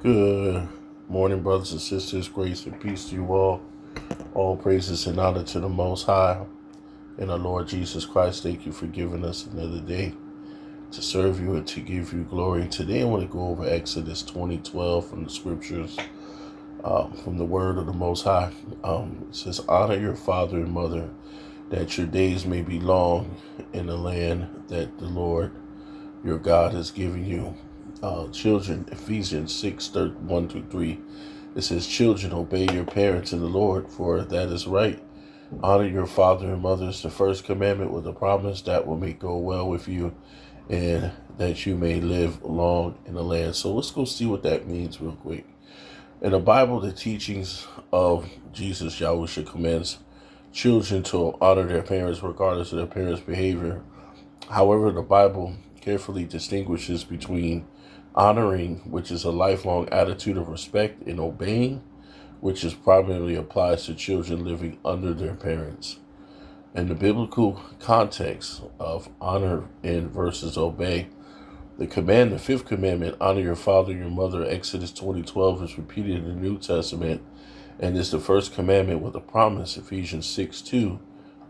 Good morning, brothers and sisters. Grace and peace to you all. All praises and honor to the Most High and our Lord Jesus Christ. Thank you for giving us another day to serve you and to give you glory. Today I want to go over Exodus 20:12 from the scriptures, from the word of the Most High. It says, honor your father and mother, that your days may be long in the land that the Lord your God has given you. Children, Ephesians 6:1-3. It says, children, obey your parents in the Lord, for that is right. Honor your father and mother is the first commandment with a promise that will make go well with you and that you may live long in the land. So let's go see what that means real quick. In the Bible, the teachings of Jesus, Yahushua, commands children to honor their parents regardless of their parents' behavior. However, the Bible carefully distinguishes between honoring, which is a lifelong attitude of respect, and obeying, which is primarily applies to children living under their parents. In the biblical context of honor and versus obey, the fifth commandment, honor your father and your mother, Exodus 20:12, is repeated in the New Testament and is the first commandment with a promise, Ephesians 6:2.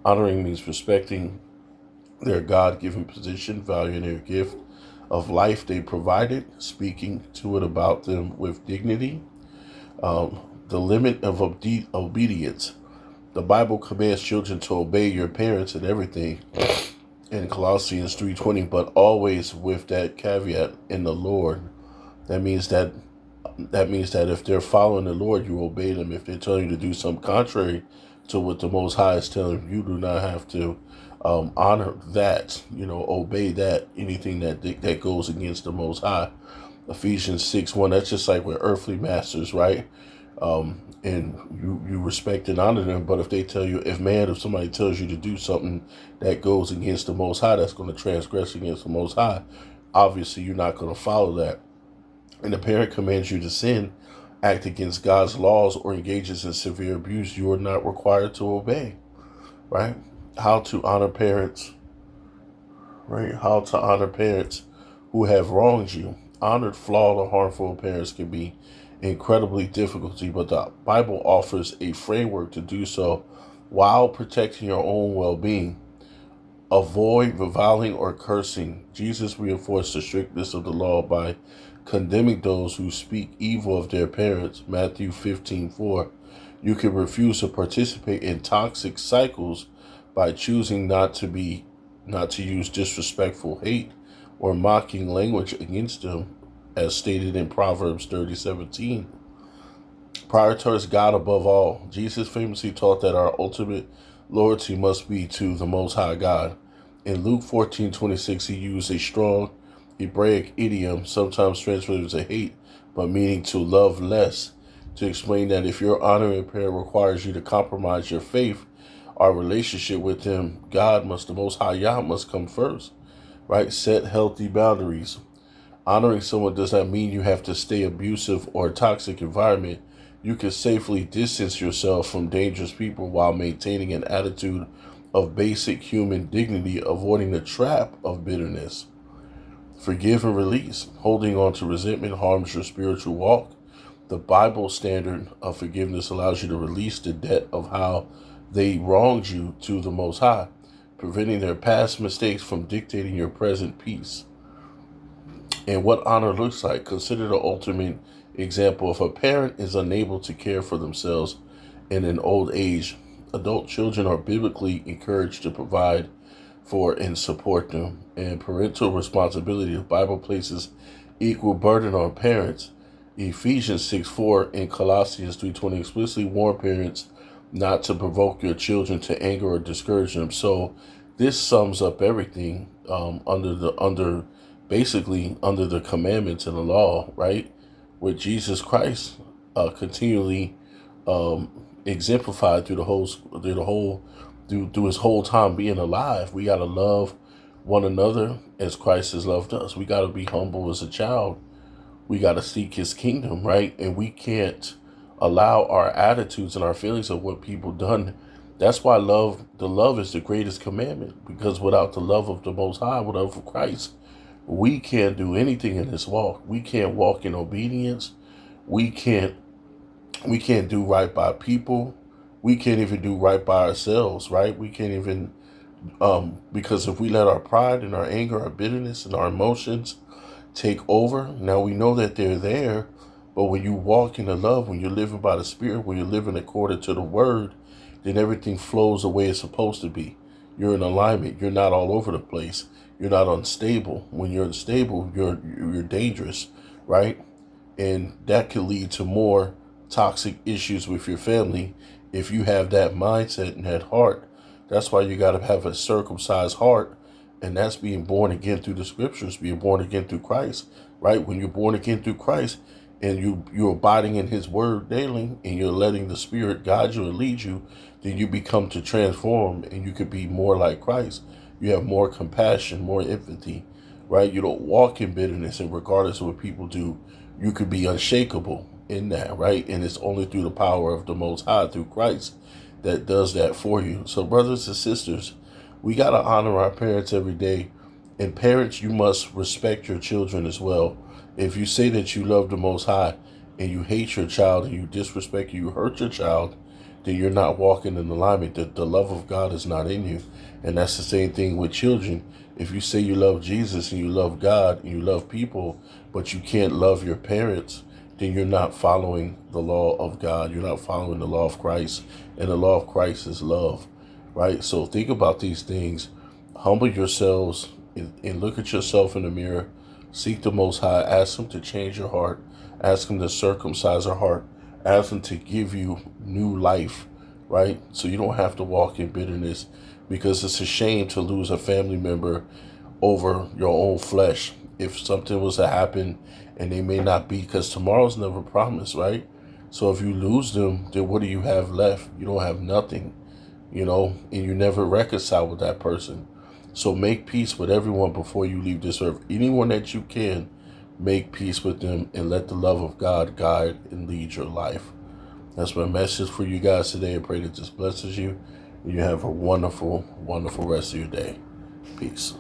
Honoring means respecting their God-given position, valuing their gift of life they provided, speaking to it about them with dignity. The limit of obedience. The Bible commands children to obey your parents in everything in Colossians 3:20, but always with that caveat, in the Lord. That means that if they're following the Lord, you obey them. If they're telling you to do something contrary to what the Most High is telling you, do not have to honor that, obey that, anything that goes against the Most High. Ephesians 6:1, that's just like with earthly masters, right? And you respect and honor them, but if somebody tells you to do something that goes against the Most High, that's going to transgress against the Most High, obviously you're not going to follow that. And the parent commands you to sin, act against God's laws, or engages in severe abuse, you are not required to obey, right? How to honor parents, right? How to honor parents who have wronged you. Honored, flawed, or harmful parents can be incredibly difficult, but the Bible offers a framework to do so while protecting your own well-being. Avoid reviling or cursing. Jesus reinforced the strictness of the law by condemning those who speak evil of their parents. Matthew 15:4. You can refuse to participate in toxic cycles by choosing not to use disrespectful, hate, or mocking language against them, as stated in Proverbs 30:17. Prioritize God above all. Jesus famously taught that our ultimate loyalty must be to the Most High God. In Luke 14:26, he used a strong Hebraic idiom, sometimes translated as hate, but meaning to love less, to explain that if your honoring a parent requires you to compromise your faith, our relationship with him, the Most High Yah, must come first, right? Set healthy boundaries. Honoring someone does not mean you have to stay abusive or a toxic environment. You can safely distance yourself from dangerous people while maintaining an attitude of basic human dignity, avoiding the trap of bitterness. Forgive and release. Holding on to resentment harms your spiritual walk. The Bible standard of forgiveness allows you to release the debt of how they wronged you to the Most High, preventing their past mistakes from dictating your present peace. And what honor looks like. Consider the ultimate example. If a parent is unable to care for themselves in an old age, adult children are biblically encouraged to provide for and support them. And parental responsibility, the Bible places equal burden on parents. Ephesians 6:4 and Colossians 3:20 explicitly warn parents not to provoke your children to anger or discourage them. So this sums up everything under the commandments and the law, right? With Jesus Christ continually exemplified through his whole time being alive. We gotta love one another as Christ has loved us. We gotta be humble as a child. We gotta seek his kingdom, right? And we can't allow our attitudes and our feelings of what people done. That's why the love is the greatest commandment, because without the love of the Most High, without love of Christ, we can't do anything in this walk. We can't walk in obedience. we can't do right by people. We can't even do right by ourselves, right? We can't even because if we let our pride and our anger, our bitterness and our emotions take over, now we know that they're there, but when you walk in the love, when you're living by the Spirit, when you're living according to the Word, then everything flows the way it's supposed to be. You're in alignment. You're not all over the place. You're not unstable. When you're unstable, you're dangerous, right? And that could lead to more toxic issues with your family if you have that mindset and that heart. That's why you got to have a circumcised heart, and that's being born again through the scriptures, being born again through Christ, right? When you're born again through Christ and you're abiding in his word daily and you're letting the Spirit guide you and lead you, then you become to transform and you could be more like Christ. You have more compassion, more empathy, right? You don't walk in bitterness, and regardless of what people do, you could be unshakable in that, right? And it's only through the power of the Most High, through Christ, that does that for you. So, brothers and sisters, we got to honor our parents every day. And parents, you must respect your children as well. If you say that you love the Most High and you hate your child and you disrespect, you hurt your child, then you're not walking in alignment. The love of God is not in you. And that's the same thing with children. If you say you love Jesus and you love God and you love people, but you can't love your parents, then you're not following the law of God. You're not following the law of Christ. And the law of Christ is love, right? So think about these things. Humble yourselves and look at yourself in the mirror. Seek the Most High. Ask him to change your heart. Ask him to circumcise your heart. Ask him to give you new life, right? So you don't have to walk in bitterness, because it's a shame to lose a family member over your own flesh. If something was to happen and they may not be, because tomorrow's never promised, right? So if you lose them, then what do you have left? You don't have nothing, and you never reconcile with that person. So make peace with everyone before you leave this earth. Anyone that you can, make peace with them and let the love of God guide and lead your life. That's my message for you guys today. I pray that this blesses you and you have a wonderful, wonderful rest of your day. Peace.